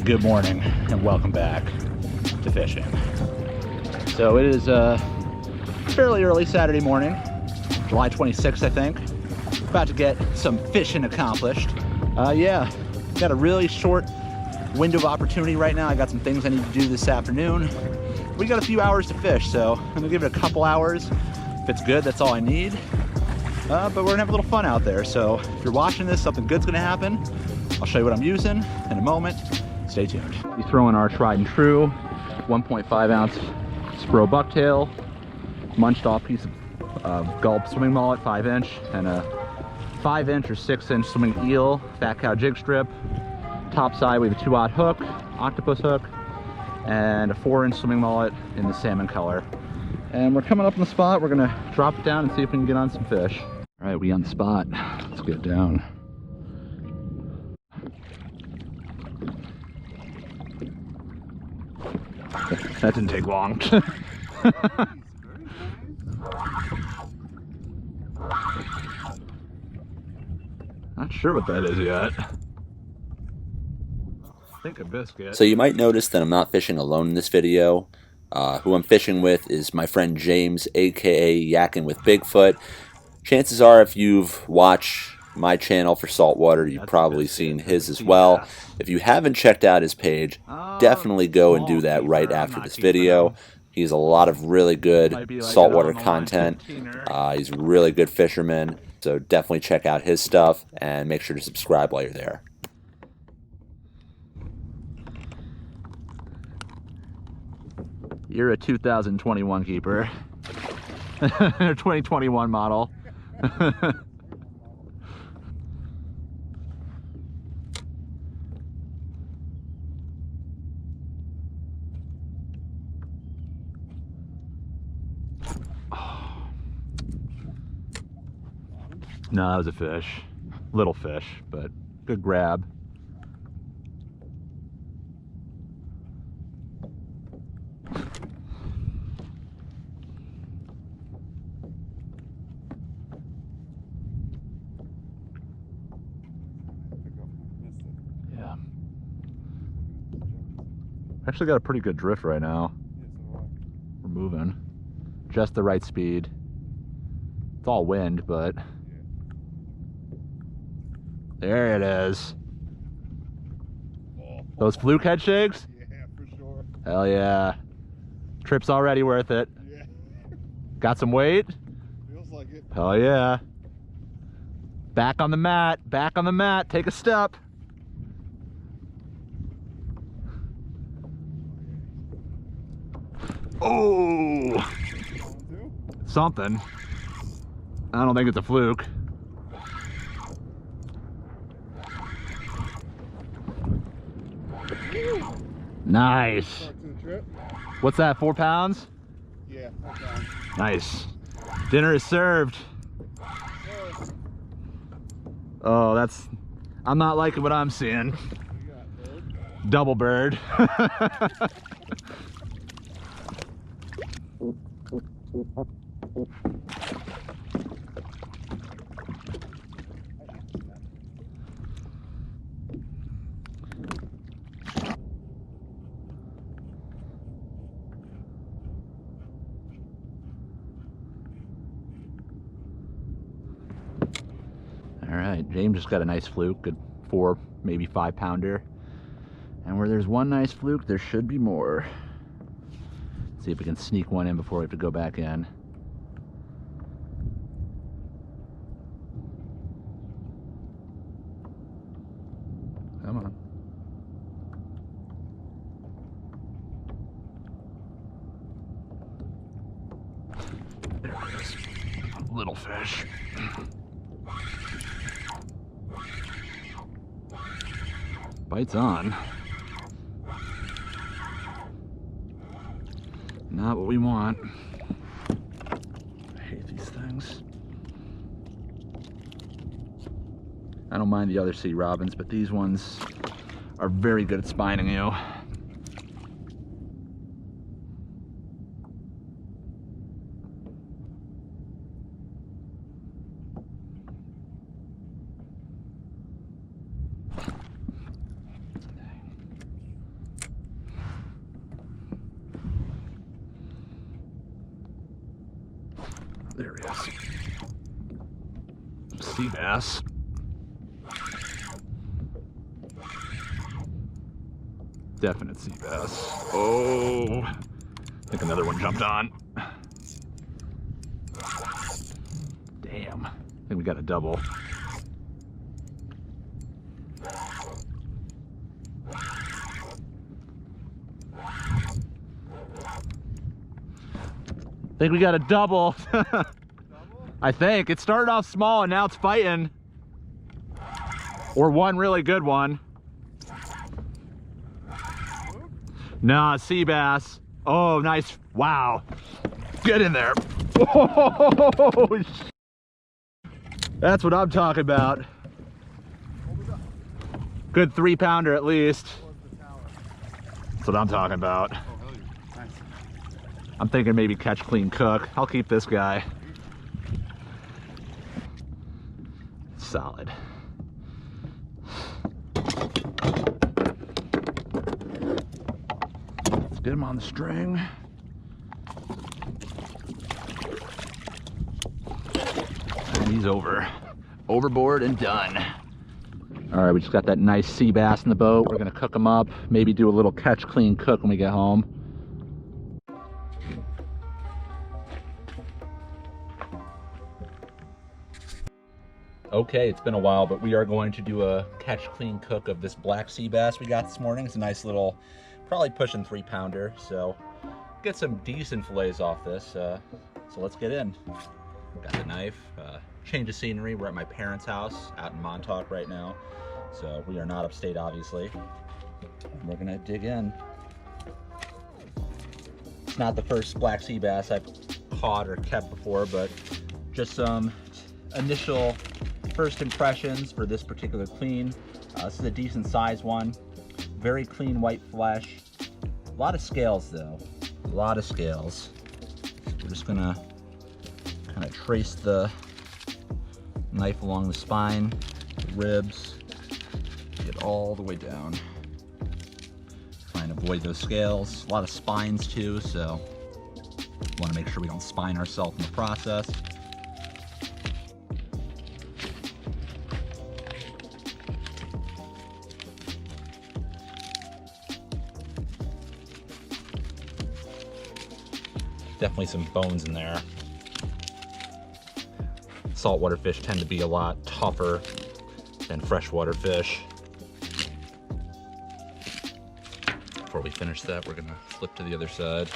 Good morning and welcome back to Fishing. So it is a fairly early Saturday morning, July 26th, I think. About to get some fishing accomplished. Yeah, got a really short window of opportunity right now. I got some things I need to do this afternoon. We got a few hours to fish, so I'm gonna give it a couple hours. If it's good, that's all I need. But we're gonna have a little fun out there. So if you're watching this, something good's gonna happen. I'll show you what I'm using in a moment. Stay tuned. We throw in our tried and true 1.5 ounce Spro bucktail, munched off piece of gulp swimming mullet, 5-inch, and a 5-inch or 6-inch swimming eel, fat cow jig strip. Top side we have a 2/0 hook, octopus hook, and a 4-inch swimming mullet in the salmon color. And we're coming up on the spot. We're gonna drop it down and see if we can get on some fish. All right, we on the spot. Let's get down. That didn't take long. Not sure what that is yet. I think a biscuit. So you might notice that I'm not fishing alone in this video. Who I'm fishing with is my friend James, aka Yakkin' with Bigfoot. Chances are if you've watched my channel for saltwater, you've probably seen his as well. If you haven't checked out his page, definitely go and do that right after this video. He has a lot of really good saltwater content. He's a really good fisherman, so definitely check out his stuff and make sure to subscribe while you're there. You're a 2021 keeper. 2021 model. No, that was a fish. Little fish, but good grab. Yeah. Actually got a pretty good drift right now. We're moving. Just the right speed. It's all wind, but there it is. Those fluke head shakes? Yeah, for sure. Hell yeah. Trip's already worth it. Yeah. Got some weight? Feels like it. Hell yeah. Back on the mat, back on the mat, take a step. Oh! Something. I don't think it's a fluke. Nice. What's that, 4 pounds? Yeah, 4 pounds. Nice. Dinner is served. Oh, that's, I'm not liking what I'm seeing. Double bird. All right, James just got a nice fluke, good 4, maybe 5 pounder. And where there's one nice fluke, there should be more. See if we can sneak one in before we have to go back in. Come on. There it is. Little fish. Bites on. Not what we want. I hate these things. I don't mind the other sea robins, but these ones are very good at spining you. There he is. Sea bass. Definite sea bass. Oh, I think another one jumped on. Damn, I think we got a double. I think we got a double. I think it started off small and now it's fighting. Or one really good one. Nah, sea bass. Oh, nice. Wow. Get in there. Oh, that's what I'm talking about. Good 3-pounder at least. That's what I'm talking about. I'm thinking maybe catch, clean, cook. I'll keep this guy. Solid. Let's get him on the string. And he's overboard and done. All right, we just got that nice sea bass in the boat. We're gonna cook him up, maybe do a little catch, clean, cook when we get home. Okay, it's been a while, but we are going to do a catch, clean, cook of this black sea bass we got this morning. It's a nice little, probably pushing 3-pounder, so get some decent fillets off this. So let's get in. Got the knife, change of scenery. We're at my parents' house out in Montauk right now, so we are not upstate, obviously. And we're gonna dig in. It's not the first black sea bass I've caught or kept before, but just some initial first impressions for this particular clean. This is a decent size one. Very clean white flesh. A lot of scales though. A lot of scales. We're just gonna kind of trace the knife along the spine, the ribs, get all the way down. Try and avoid those scales. A lot of spines too, so want to make sure we don't spine ourselves in the process. Definitely some bones in there. Saltwater fish tend to be a lot tougher than freshwater fish. Before we finish that, we're gonna flip to the other side.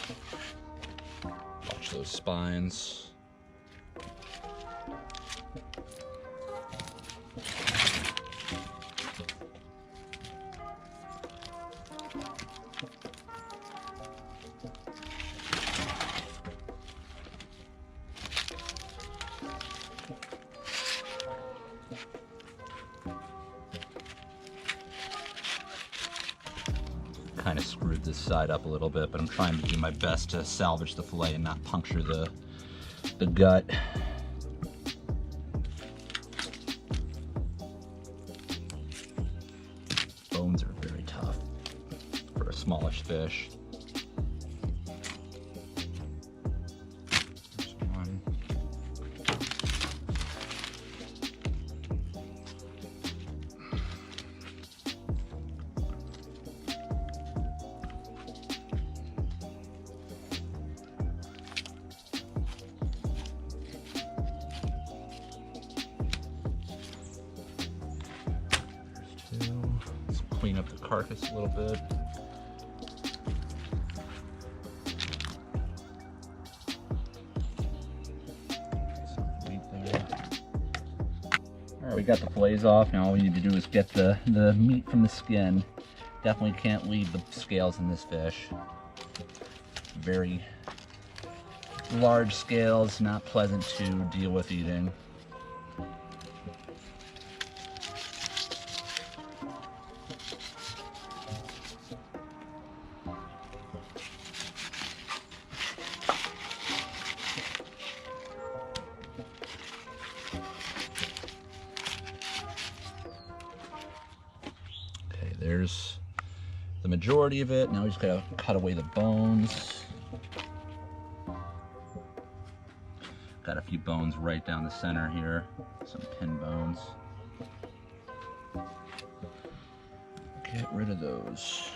Watch those spines. Kind of screwed this side up a little bit, but I'm trying to do my best to salvage the fillet and not puncture the gut. Bones are very tough for a smallish fish. There's one. Let's clean up the carcass a little bit. Alright, we got the fillets off. Now all we need to do is get the meat from the skin. Definitely can't leave the scales in this fish. Very large scales, not pleasant to deal with eating. There's the majority of it. Now we just gotta cut away the bones. Got a few bones right down the center here, some pin bones. Get rid of those.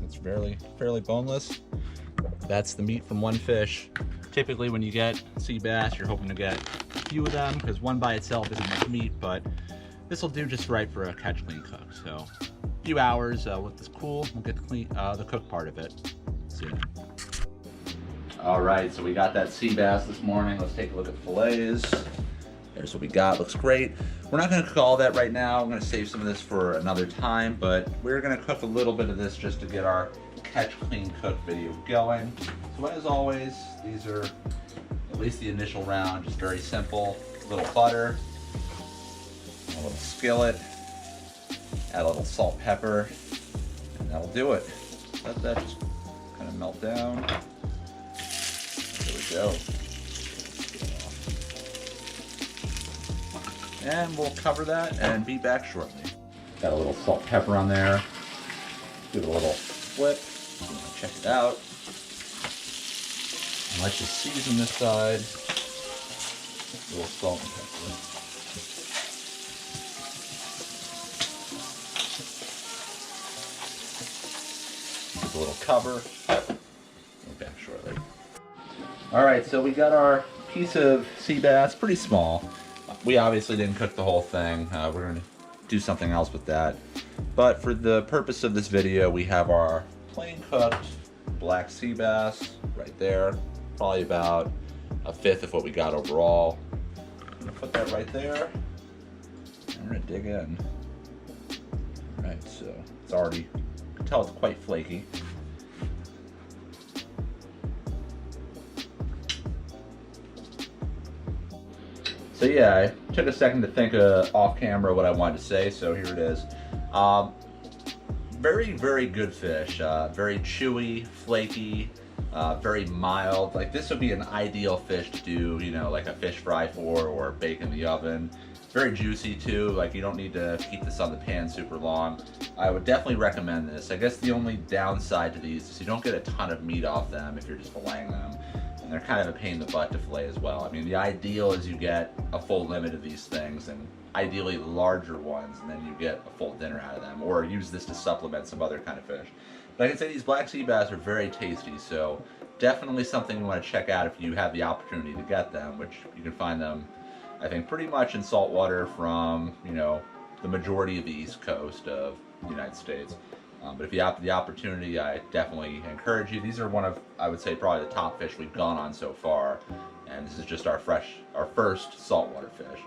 It's fairly boneless. That's the meat from one fish. Typically when you get sea bass, you're hoping to get a few of them because one by itself isn't much meat, but this will do just right for a catch, clean, cook. So a few hours, let this cool, we'll get the cook part of it. See you. All right, so we got that sea bass this morning. Let's take a look at fillets. There's what we got, looks great. We're not gonna cook all that right now. I'm gonna save some of this for another time, but we're gonna cook a little bit of this just to get our catch, clean, cook video going. So as always, these are, at least the initial round, just very simple. A little butter, a little skillet, add a little salt, pepper, and that'll do it. Let that just kind of melt down. There we go. And we'll cover that and be back shortly. Got a little salt, pepper on there. Do a little flip. Check it out. And let's just season this side. A little salt and pepper. Just a little cover. We'll be back shortly. All right, so we got our piece of sea bass, pretty small. We obviously didn't cook the whole thing. We're gonna do something else with that. But for the purpose of this video, we have our plain cooked black sea bass right there. Probably about a fifth of what we got overall. I'm gonna put that right there. I'm gonna dig in. All right, so it's already, you can tell it's quite flaky. So yeah, I took a second to think off camera what I wanted to say, so here it is. Very good fish. Very chewy, flaky, very mild. Like this would be an ideal fish to do, you know, like a fish fry for or bake in the oven. Very juicy too, like you don't need to keep this on the pan super long. I would definitely recommend this. I guess the only downside to these is you don't get a ton of meat off them if you're just filleting them. And they're kind of a pain in the butt to fillet as well. I mean, the ideal is you get a full limit of these things and ideally larger ones, and then you get a full dinner out of them, or use this to supplement some other kind of fish. But I can say these black sea bass are very tasty, so definitely something you want to check out if you have the opportunity to get them, which you can find them, I think, pretty much in saltwater from, you know, the majority of the East Coast of the United States. But if you have the opportunity, I definitely encourage you. These are one of, I would say, probably the top fish we've gone on so far. And this is just our first saltwater fish.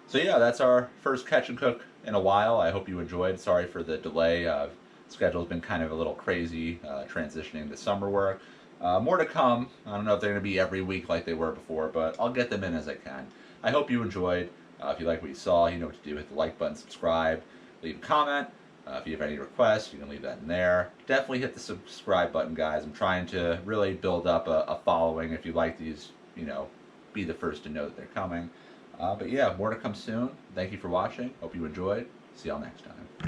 So yeah, that's our first catch and cook in a while. I hope you enjoyed. Sorry for the delay. Schedule's been kind of a little crazy, transitioning to summer work. More to come. I don't know if they're gonna be every week like they were before, but I'll get them in as I can. I hope you enjoyed. If you like what you saw, you know what to do. Hit the like button, subscribe, leave a comment. If you have any requests, you can leave that in there. Definitely hit the subscribe button, guys. I'm trying to really build up a following. If you like these, you know, be the first to know that they're coming. But yeah, more to come soon. Thank you for watching. Hope you enjoyed. See y'all next time.